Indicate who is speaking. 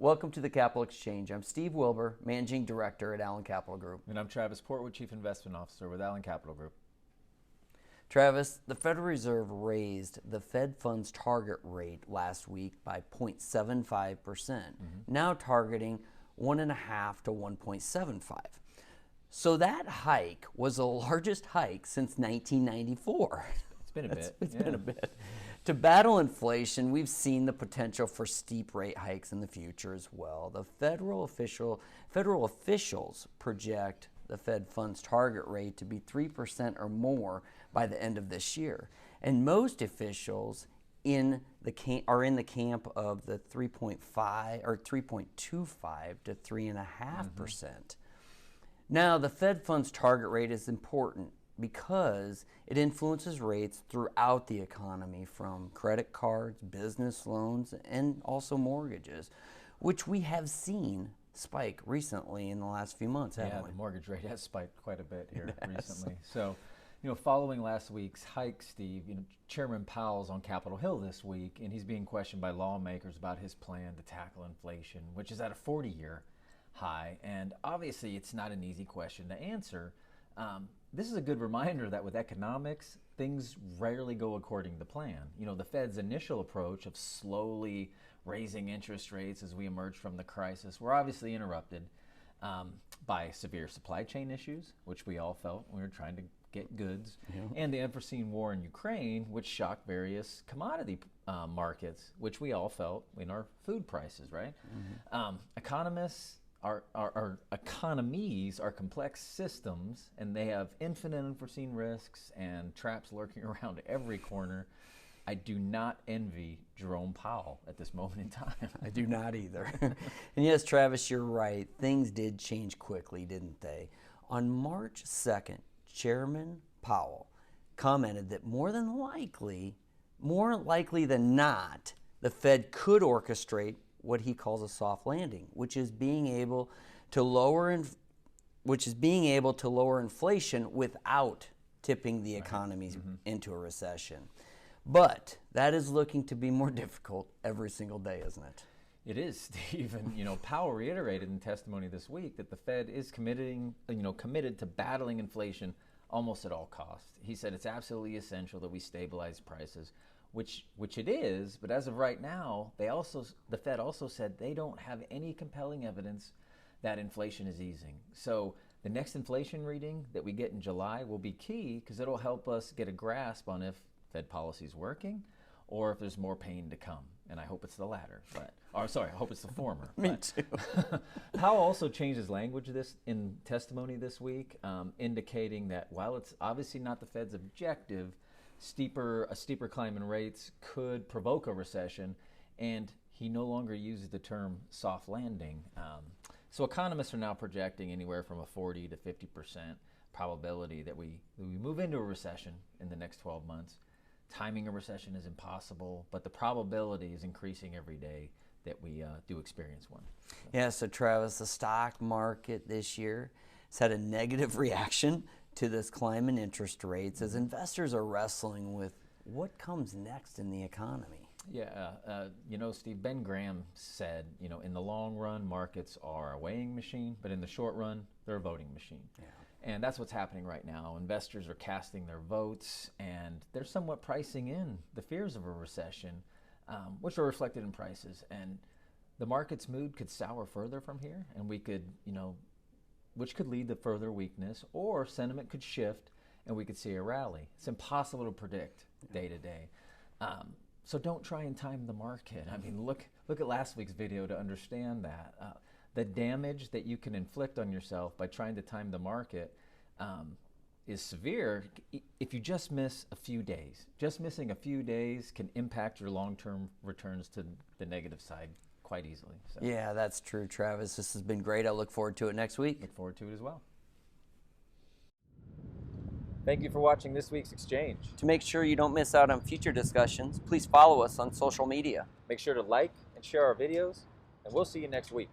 Speaker 1: Welcome to the Capital Exchange. I'm Steve Wilbur, Managing Director at Allen Capital Group.
Speaker 2: And I'm Travis Portwood, Chief Investment Officer with Allen Capital Group.
Speaker 1: Travis, the Federal Reserve raised the Fed funds target rate last week by 0.75%, now targeting 1.5 to 1.75. So that hike was the largest hike since 1994.
Speaker 2: It's been a bit.
Speaker 1: It's been a bit. To battle inflation, we've seen the potential for steep rate hikes in the future as well. The federal officials project the Fed funds target rate to be 3% or more by the end of this year. And most officials are in the camp of the 3.5 or 3.25 to 3.5%. Now, the Fed funds target rate is important because it influences rates throughout the economy, from credit cards, business loans, and also mortgages, which we have seen spike recently in the last few months, haven't we?
Speaker 2: Yeah, the mortgage rate has spiked quite a bit here recently. So, following last week's hike, Steve, Chairman Powell's on Capitol Hill this week, and he's being questioned by lawmakers about his plan to tackle inflation, which is at a 40-year high. And obviously, it's not an easy question to answer. This is a good reminder that with economics, things rarely go according to plan. The Fed's initial approach of slowly raising interest rates as we emerge from the crisis were obviously interrupted by severe supply chain issues, which we all felt when we were trying to get goods, and the unforeseen war in Ukraine, which shocked various commodity markets, which we all felt in our food prices, right? Economists, our economies are complex systems, and they have infinite unforeseen risks and traps lurking around every corner. I do not envy Jerome Powell at this moment in time.
Speaker 1: I do not either. And yes, Travis, you're right. Things did change quickly, didn't they? On March 2nd, Chairman Powell commented that more likely than not, the Fed could orchestrate what he calls a soft landing, which is being able to lower inflation without tipping the economy into a recession. But that is looking to be more difficult every single day, isn't it?
Speaker 2: It is, Steve. And Powell reiterated in testimony this week that the Fed is committed to battling inflation almost at all costs. He said it's absolutely essential that we stabilize prices, which it is. But as of right now, the Fed also said they don't have any compelling evidence that inflation is easing. So the next inflation reading that we get in July will be key, because it'll help us get a grasp on if Fed policy is working or if there's more pain to come. And I hope it's the latter, I hope it's the former.
Speaker 1: Me too.
Speaker 2: Powell also changed his language in testimony this week, indicating that while it's obviously not the Fed's objective, a steeper climb in rates could provoke a recession, and he no longer uses the term soft landing. So economists are now projecting anywhere from a 40 to 50% probability that we move into a recession in the next 12 months. Timing a recession is impossible, but the probability is increasing every day that we do experience one.
Speaker 1: Yeah, so Travis, the stock market this year has had a negative reaction to this climb in interest rates as investors are wrestling with what comes next in the economy.
Speaker 2: Yeah, Steve, Ben Graham said, in the long run, markets are a weighing machine, but in the short run, they're a voting machine. Yeah. And that's what's happening right now. Investors are casting their votes, and they're somewhat pricing in the fears of a recession, which are reflected in prices. And the market's mood could sour further from here, and we could, which could lead to further weakness, or sentiment could shift, and we could see a rally. It's impossible to predict day to day. So don't try and time the market. I mean, look at last week's video to understand that. The damage that you can inflict on yourself by trying to time the market is severe if you just miss a few days. Just missing a few days can impact your long-term returns to the negative side quite easily. So.
Speaker 1: Yeah, that's true, Travis. This has been great. I look forward to it next week.
Speaker 2: Look forward to it as well. Thank you for watching this week's Exchange.
Speaker 1: To make sure you don't miss out on future discussions, please follow us on social media.
Speaker 2: Make sure to like and share our videos, and we'll see you next week.